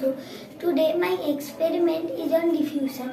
So today my experiment is on diffusion.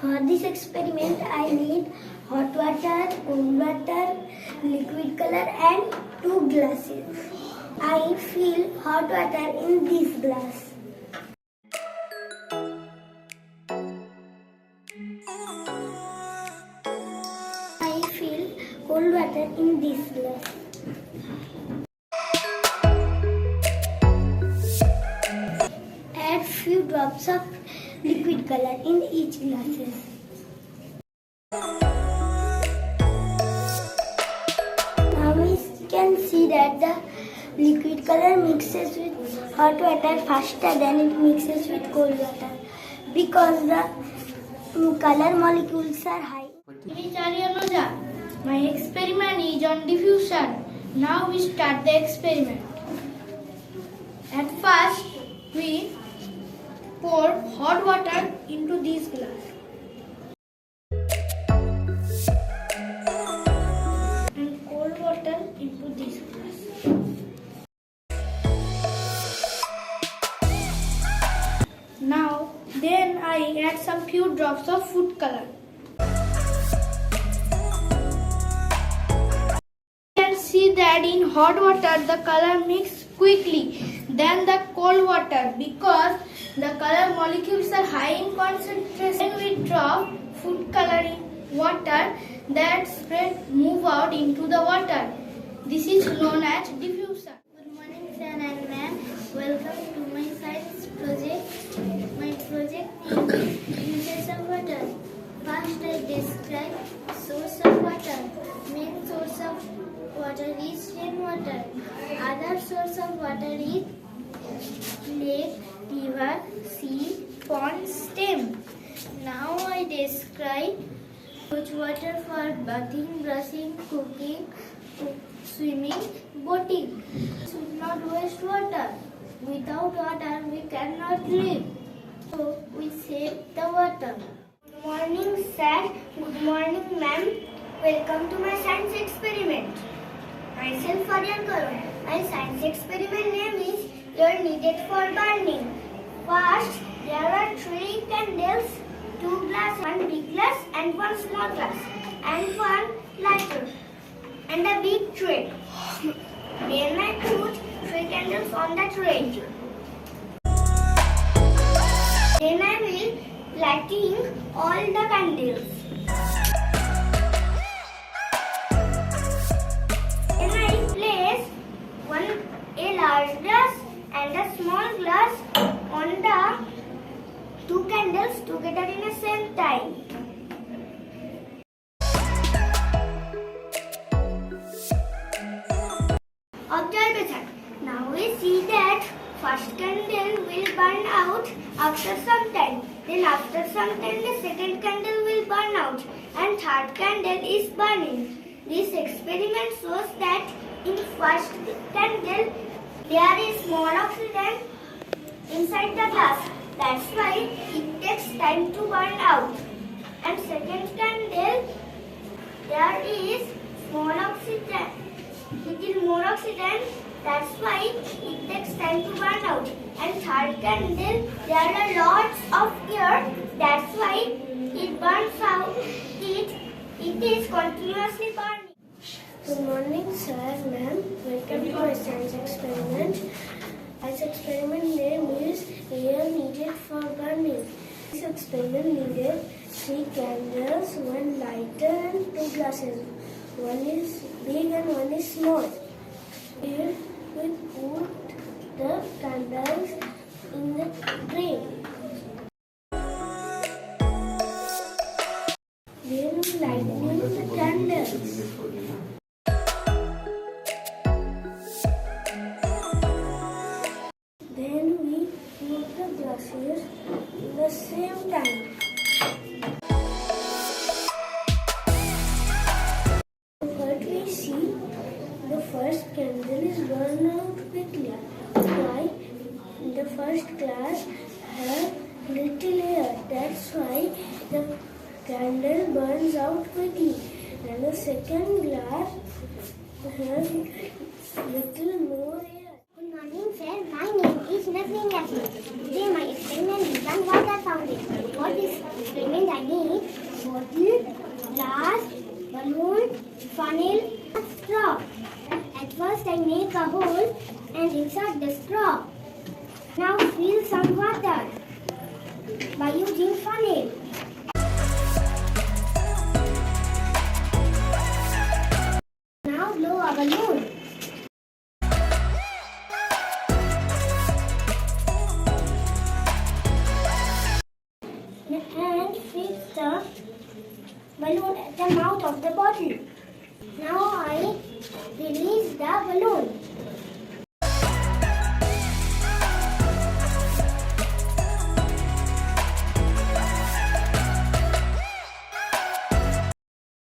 For this experiment I need hot water, cold water, liquid color and 2 glasses. I fill hot water in this glass. I fill cold water in this glass. Add few drops of liquid color in each glasses. Now we can see that the liquid color mixes with hot water faster than it mixes with cold water because the color molecules are high. My experiment is on diffusion. Now we start the experiment. At first, we pour hot water into this glass and cold water into this glass. Now, then I add some few drops of food color. You can see that in hot water the color mixes quickly than the cold water because the color molecules are high in concentration. When we drop food color in water, that spread move out into the water. This is known as diffusion. Good morning sir and ma'am. Welcome to my science project. My project is uses of water. First I describe source of water. Main source of water is rainwater. Other source of water is lake, river, sea, pond, stem. Now I describe use water for bathing, brushing, cooking, swimming, boating. Should not waste water. Without water we cannot live. So we save the water. Good morning sir. Good morning ma'am. Welcome to my science experiment. Myself Aryan Karun. My science experiment name is You're Needed for Burning. First, there are 3 candles, 2 glasses, 1 big glass and 1 small glass, and 1 lighter, and a big tray. Then I put 3 candles on the tray. Then I will lighting all the candles. A large glass and a small glass on the 2 candles together in the same time. Observation. Now we see that first candle will burn out after some time. Then after some time the second candle will burn out and third candle is burning. This experiment shows that in first candle there is more oxygen inside the glass. That's why it takes time to burn out. And second candle there is more oxygen. Little more oxygen. That's why it takes time to burn out. And third candle there are lots of air. That's why it burns out. It is continuously burning. Good morning, sir, ma'am. Welcome to my science experiment. This experiment name is Air Needed for Burning. This experiment needed 3 candles, 1 lighter and 2 glasses. One is big and one is small. Here we put the candles in the tray. Then we lighten the candles. Then we put the glasses in the same time. What we see, the first candle is burned out quickly. Why? The first glass has little air. That's why the candle burns out quickly. And the second glass has little more air. Good morning, sir. My name is Nazreen Yasmin. Today my first I make a hole and insert the straw. Now fill some water by using funnel. Now blow a balloon. And fix the balloon at the mouth of the bottle. Now I release the balloon.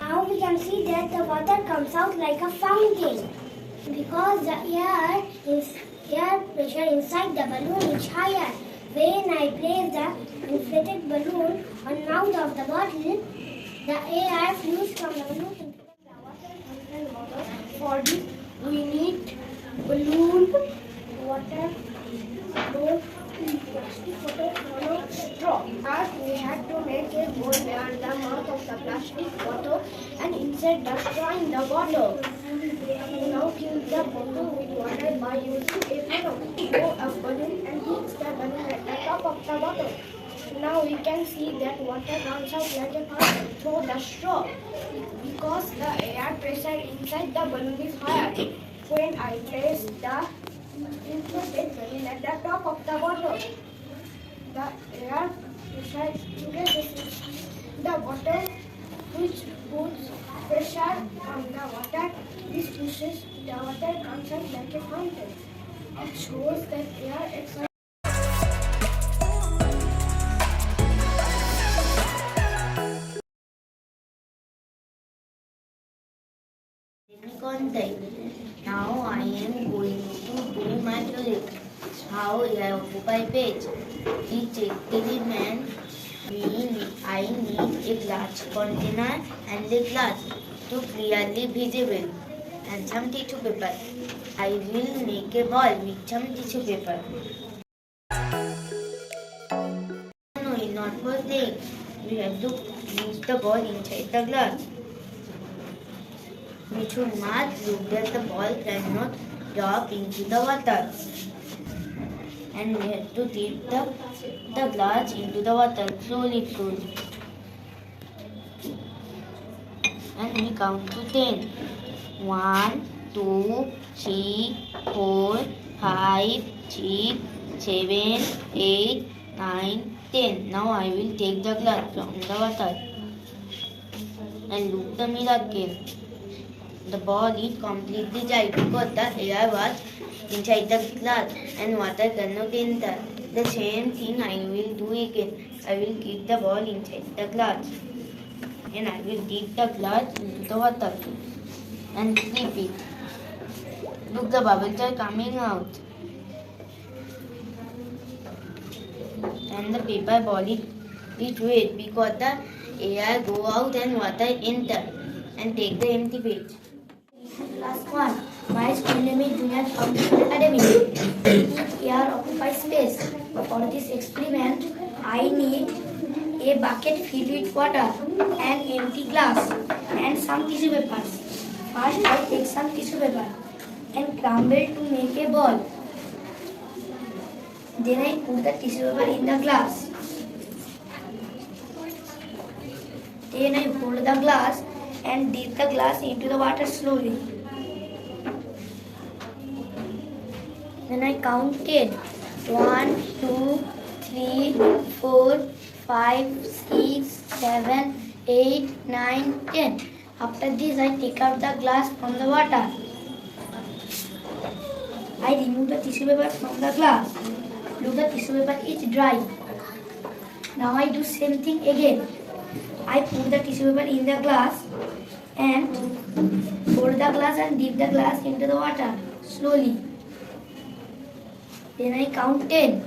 Now we can see that the water comes out like a fountain because the air pressure inside the balloon is higher. When I place the inflated balloon on mouth of the bottle, the air flows from the balloon into the water container bottle. For this, we need balloon, water, both plastic bottle, and straw. First, we had to make a hole near the mouth of the plastic bottle and insert the straw in the bottle. Now fill the bottle with water by using a funnel. Blow a balloon and heat the balloon at the top of the bottle. Now we can see that water comes out like a fountain through the straw because the air pressure inside the balloon is higher. When I place the inflated balloon at the top of the bottle, the air pressure increases the bottle, which puts pressure on the water. This pushes the water comes out like a fountain. It shows that air excites. Now I am going to do my project. How I occupy page. Each experiment I need a glass container and a glass to clearly visible and some tissue paper. I will make a ball with some tissue paper. No, not for playing. We have to use the ball inside the glass. We should not look that the ball cannot drop into the water. And we have to dip the glass into the water slowly. And we count to 10. 1, 2, 3, 4, 5, 6, 7, 8, 9, 10. Now I will take the glass from the water. And look the miracle. The ball is completely dry because the air was inside the glass and water cannot enter. The same thing I will do again. I will keep the ball inside the glass and I will dip the glass into the water and flip it. Look, the bubbles are coming out. And the paper ball is wet because the air go out and water enter. And take the empty page. Last one. My school name is Junior Foundation Academy. Air occupies space. For this experiment, I need a bucket filled with water, an empty glass, and some tissue papers. First, I take some tissue paper and crumble to make a ball. Then I put the tissue paper in the glass. Then I hold the glass and dip the glass into the water slowly. Then I count 10. 1, 2, 3, 4, 5, 6, 7, 8, 9, 10. After this, I take out the glass from the water. I remove the tissue paper from the glass. Look, the tissue paper is dry. Now I do same thing again. I put the tissue paper in the glass and hold the glass and dip the glass into the water slowly. Then I count 10.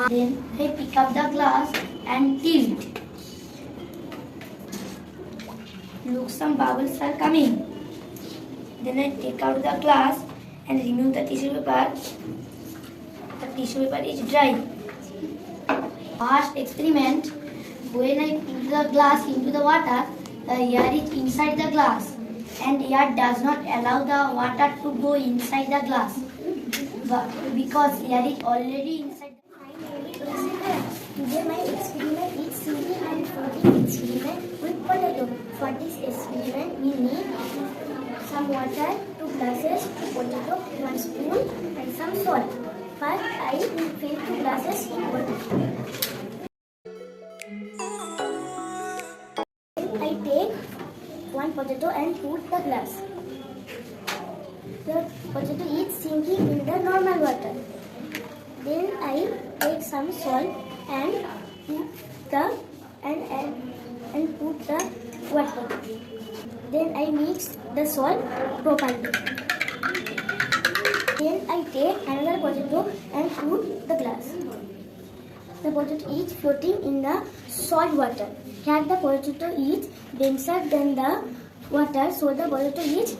Then I pick up the glass and tilt. Look, some bubbles are coming. Then I take out the glass and remove the tissue paper. The tissue paper is dry. First experiment, when I put the glass into the water, the air is inside the glass and air does not allow the water to go inside the glass. Because air is already inside. Today my experiment is simple and floating experiment with potato. For this experiment we need some water, 2 glasses, 2 potato, 1 spoon and some salt. First I will fill 2 glasses in water. Then I take 1 potato and put the glass. The potato is sinking in the normal water. Then I take some salt and put the water. Then I mix the salt properly. Then I take another potato and put the glass. The potato is floating in the salt water. Here the potato is denser than the water, so the potato is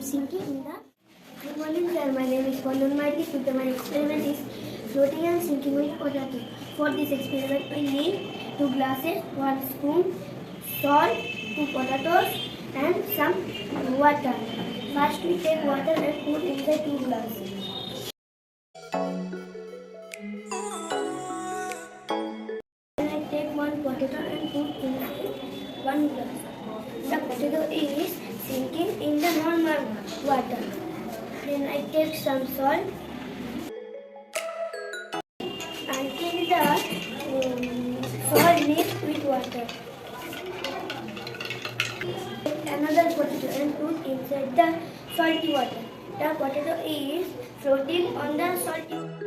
sinking in the. Good morning, sir. My name is Vandana Maiti. My experiment is floating and sinking with potato. For this experiment, we need 2 glasses, 1 spoon, salt, 2 potatoes, and some water. First, we take water and put inside 2 glasses. Then I take 1 potato and put inside 1 glass. The potato is sinking in the normal water. Then I take some salt until the salt mixed with water. Take another potato and put inside the salty water. The potato is floating on the salty water.